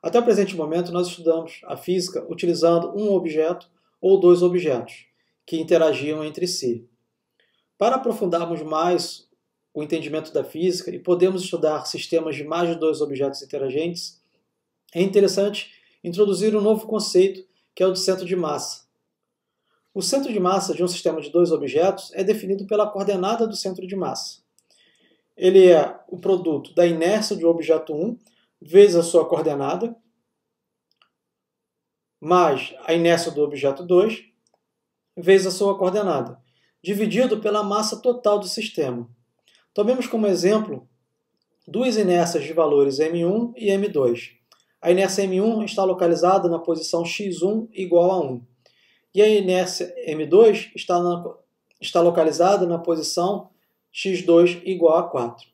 Até o presente momento, nós estudamos a física utilizando um objeto ou dois objetos que interagiam entre si. Para aprofundarmos mais o entendimento da física e podermos estudar sistemas de mais de dois objetos interagentes, é interessante introduzir um novo conceito, que é o de centro de massa. O centro de massa de um sistema de dois objetos é definido pela coordenada do centro de massa. Ele é o produto da inércia do objeto 1 vezes a sua coordenada, mais a inércia do objeto 2 vezes a sua coordenada, dividido pela massa total do sistema. Tomemos como exemplo duas inércias de valores m1 e m2. A inércia m1 está localizada na posição x1 igual a 1. E a inércia m2 está localizada na posição x2 igual a 4.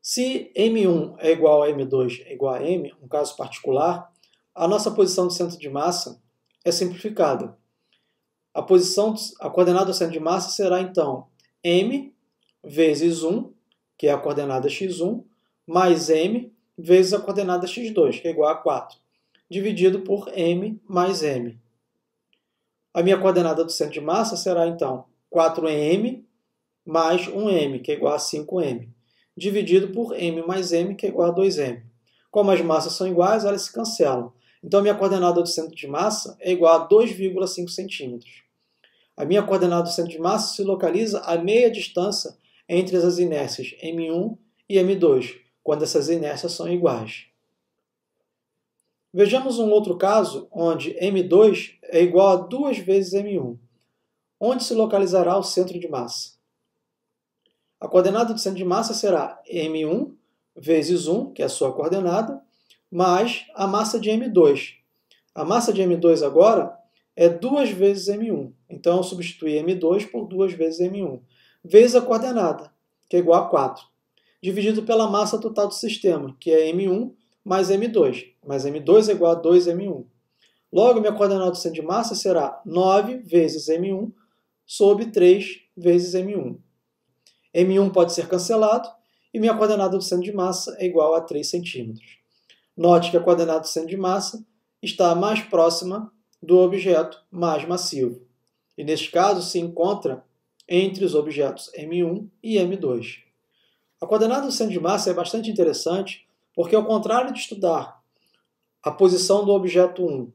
Se m1 é igual a m2 é igual a m, um caso particular, a nossa posição de centro de massa é simplificada. A coordenada do centro de massa será, então, m vezes 1, que é a coordenada x1, mais m vezes a coordenada x2, que é igual a 4, dividido por m mais m. A minha coordenada do centro de massa será, então, 4m mais 1m, que é igual a 5m, dividido por m mais m, que é igual a 2m. Como as massas são iguais, elas se cancelam. Então, a minha coordenada do centro de massa é igual a 2,5 centímetros. A minha coordenada do centro de massa se localiza à meia distância entre as inércias m1 e m2, quando essas inércias são iguais. Vejamos um outro caso onde m2 é igual a 2 vezes m1. Onde se localizará o centro de massa? A coordenada do centro de massa será m1 vezes 1, que é a sua coordenada, mais a massa de m2. A massa de m2 agora é 2 vezes m1. Então, eu substituí m2 por 2 vezes m1, vezes a coordenada, que é igual a 4, dividido pela massa total do sistema, que é m1 mais m2. Mas m2 é igual a 2m1. Logo, minha coordenada do centro de massa será 9 vezes m1 sobre 3 vezes m1. m1 pode ser cancelado e minha coordenada do centro de massa é igual a 3 centímetros. Note que a coordenada do centro de massa está mais próxima do objeto mais massivo. E, neste caso, se encontra entre os objetos m1 e m2. A coordenada do centro de massa é bastante interessante porque, ao contrário de estudar a posição do objeto 1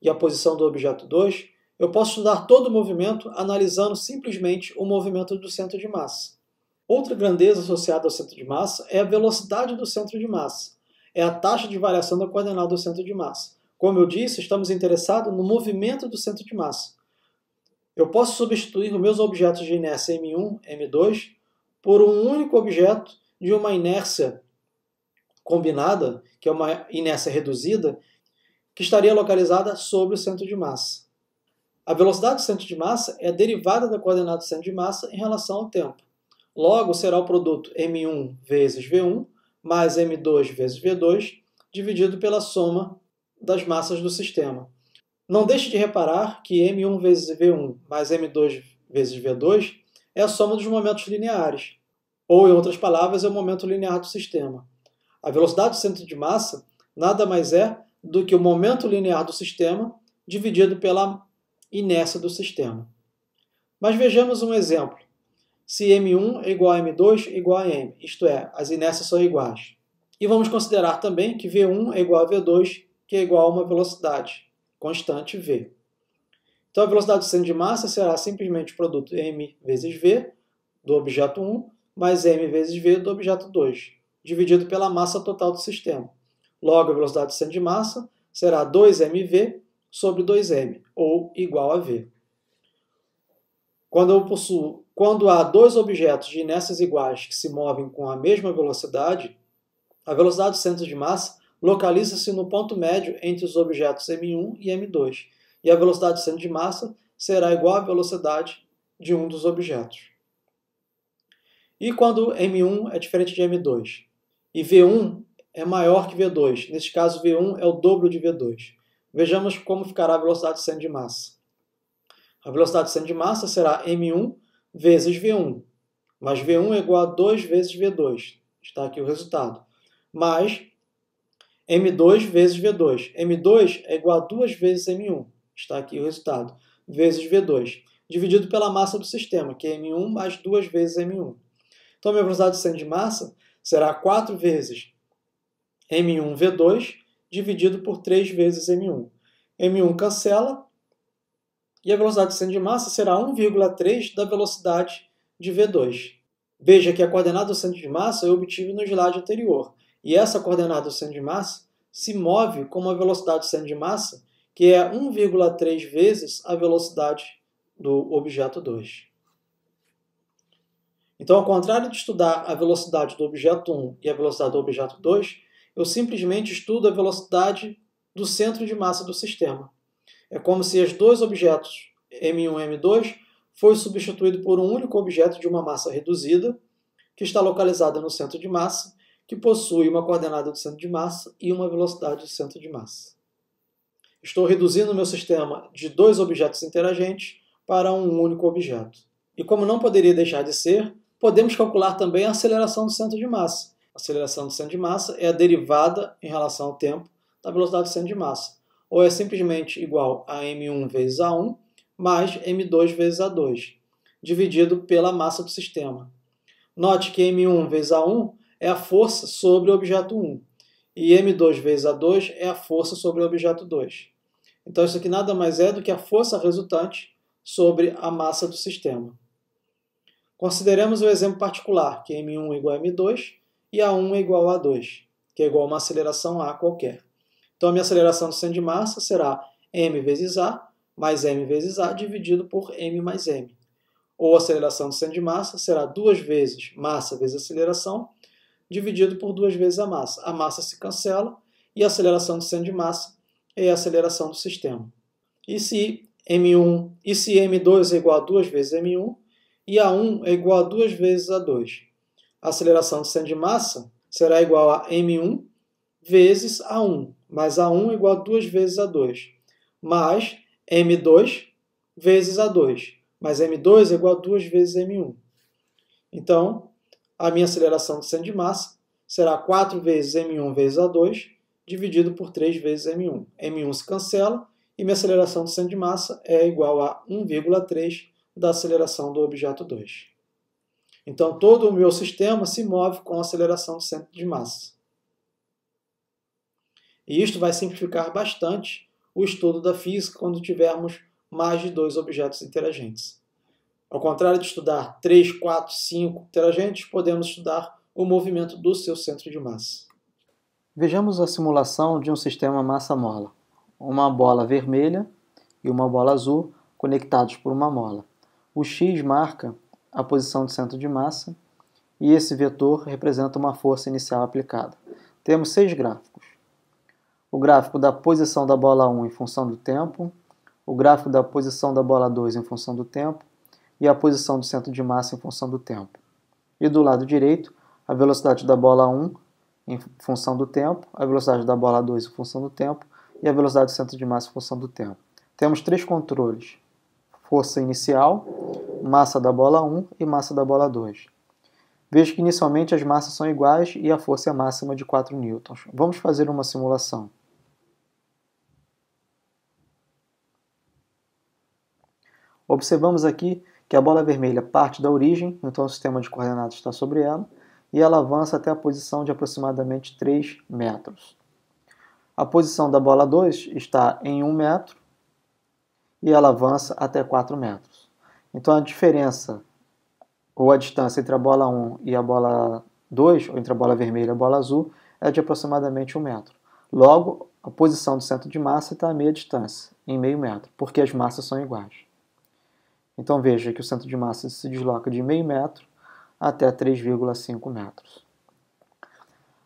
e a posição do objeto 2, eu posso estudar todo o movimento analisando simplesmente o movimento do centro de massa. Outra grandeza associada ao centro de massa é a velocidade do centro de massa. É a taxa de variação da coordenada do centro de massa. Como eu disse, estamos interessados no movimento do centro de massa. Eu posso substituir os meus objetos de inércia m1, m2 por um único objeto de uma inércia combinada, que é uma inércia reduzida, que estaria localizada sobre o centro de massa. A velocidade do centro de massa é a derivada da coordenada do centro de massa em relação ao tempo. Logo, será o produto m1 vezes v1 mais m2 vezes v2, dividido pela soma das massas do sistema. Não deixe de reparar que m1 vezes v1 mais m2 vezes v2 é a soma dos momentos lineares, ou, em outras palavras, é o momento linear do sistema. A velocidade do centro de massa nada mais é do que o momento linear do sistema dividido pela inércia do sistema. Mas vejamos um exemplo. Se m1 é igual a m2 é igual a m, isto é, as inércias são iguais. E vamos considerar também que v1 é igual a v2, que é igual a uma velocidade constante v. Então, a velocidade do centro de massa será simplesmente o produto m vezes v do objeto 1 mais m vezes v do objeto 2, dividido pela massa total do sistema. Logo, a velocidade do centro de massa será 2mv sobre 2m, ou igual a v. Quando há dois objetos de inércias iguais que se movem com a mesma velocidade, a velocidade do centro de massa localiza-se no ponto médio entre os objetos m1 e m2, e a velocidade do centro de massa será igual à velocidade de um dos objetos. E quando m1 é diferente de m2? E v1 é maior que v2, neste caso v1 é o dobro de v2. Vejamos como ficará a velocidade do centro de massa. A velocidade do centro de massa será m1 vezes v1, mas v1 é igual a 2 vezes v2, está aqui o resultado, mais M2 vezes V2. M2 é igual a 2 vezes M1. Está aqui o resultado. Vezes V2. Dividido pela massa do sistema, que é M1 mais 2 vezes M1. Então, a minha velocidade de descendo de massa será 4 vezes M1 V2 dividido por 3 vezes M1. M1 cancela e a velocidade de descendo de massa será 1,3 da velocidade de V2. Veja que a coordenada do centro de massa eu obtive no slide anterior. E essa coordenada do centro de massa se move com uma velocidade do centro de massa que é 1,3 vezes a velocidade do objeto 2. Então, ao contrário de estudar a velocidade do objeto 1 e a velocidade do objeto 2, eu simplesmente estudo a velocidade do centro de massa do sistema. É como se os dois objetos, M1 e M2, fossem substituídos por um único objeto de uma massa reduzida, que está localizada no centro de massa, que possui uma coordenada do centro de massa e uma velocidade do centro de massa. Estou reduzindo o meu sistema de dois objetos interagentes para um único objeto. E como não poderia deixar de ser, podemos calcular também a aceleração do centro de massa. A aceleração do centro de massa é a derivada em relação ao tempo da velocidade do centro de massa. Ou é simplesmente igual a m1 vezes a1 mais m2 vezes a2, dividido pela massa do sistema. Note que m1 vezes a1 é a força sobre o objeto 1, e m2 vezes a2 é a força sobre o objeto 2. Então, isso aqui nada mais é do que a força resultante sobre a massa do sistema. Consideremos o exemplo particular, que m1 é igual a m2 e a1 é igual a a2, que é igual a uma aceleração a qualquer. Então, a minha aceleração do centro de massa será m vezes a mais m vezes a dividido por m mais m. Ou a aceleração do centro de massa será 2 vezes massa vezes aceleração, dividido por 2 vezes a massa. A massa se cancela e a aceleração do centro de massa é a aceleração do sistema. E se m2 é igual a 2 vezes m1 e a1 é igual a 2 vezes a2, a aceleração do centro de massa será igual a m1 vezes a1, mais a1 é igual a 2 vezes a2, mais m2 vezes a2, mais m2 é igual a 2 vezes m1. Então, a minha aceleração do centro de massa será 4 vezes m1 vezes a2, dividido por 3 vezes m1. m1 se cancela e minha aceleração do centro de massa é igual a 1,3 da aceleração do objeto 2. Então, todo o meu sistema se move com a aceleração do centro de massa. E isto vai simplificar bastante o estudo da física quando tivermos mais de dois objetos interagentes. Ao contrário de estudar 3, 4, 5 interagentes, podemos estudar o movimento do seu centro de massa. Vejamos a simulação de um sistema massa-mola. Uma bola vermelha e uma bola azul conectados por uma mola. O X marca a posição do centro de massa e esse vetor representa uma força inicial aplicada. Temos 6 gráficos. O gráfico da posição da bola 1 em função do tempo, o gráfico da posição da bola 2 em função do tempo e a posição do centro de massa em função do tempo. E do lado direito, a velocidade da bola 1 em função do tempo, a velocidade da bola 2 em função do tempo e a velocidade do centro de massa em função do tempo. Temos 3 controles: força inicial, massa da bola 1 e massa da bola 2. Veja que inicialmente as massas são iguais e a força é máxima de 4 newtons. Vamos fazer uma simulação. Observamos aqui que a bola vermelha parte da origem, então o sistema de coordenadas está sobre ela, e ela avança até a posição de aproximadamente 3 metros. A posição da bola 2 está em 1 metro e ela avança até 4 metros. Então a diferença, ou a distância entre a bola 1 e a bola 2, ou entre a bola vermelha e a bola azul, é de aproximadamente 1 metro. Logo, a posição do centro de massa está a meia distância, em meio metro, porque as massas são iguais. Então veja que o centro de massa se desloca de meio metro até 3,5 metros.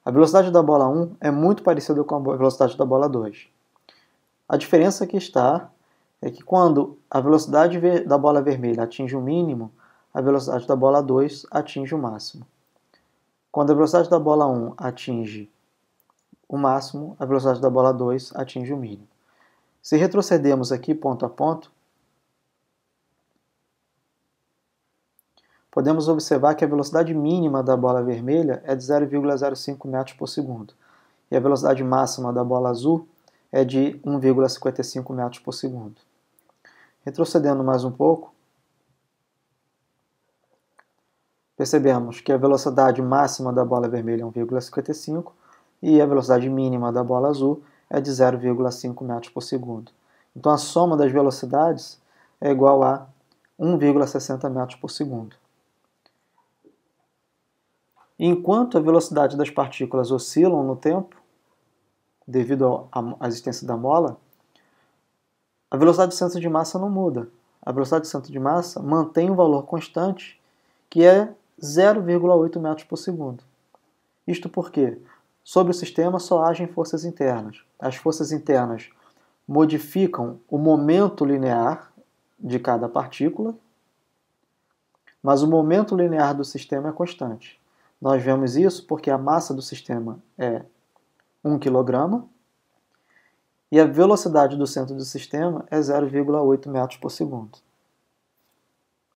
A velocidade da bola 1 é muito parecida com a velocidade da bola 2. A diferença que está é que quando a velocidade da bola vermelha atinge o mínimo, a velocidade da bola 2 atinge o máximo. Quando a velocidade da bola 1 atinge o máximo, a velocidade da bola 2 atinge o mínimo. Se retrocedermos aqui ponto a ponto, podemos observar que a velocidade mínima da bola vermelha é de 0,05 metros por segundo e a velocidade máxima da bola azul é de 1,55 metros por segundo. Retrocedendo mais um pouco, percebemos que a velocidade máxima da bola vermelha é 1,55 e a velocidade mínima da bola azul é de 0,5 metros por segundo. Então a soma das velocidades é igual a 1,60 metros por segundo. Enquanto a velocidade das partículas oscilam no tempo, devido à existência da mola, a velocidade do centro de massa não muda. A velocidade do centro de massa mantém um valor constante, que é 0,8 metros por segundo. Isto porque, sobre o sistema, só agem forças internas. As forças internas modificam o momento linear de cada partícula, mas o momento linear do sistema é constante. Nós vemos isso porque a massa do sistema é 1 kg e a velocidade do centro do sistema é 0,8 metros por segundo.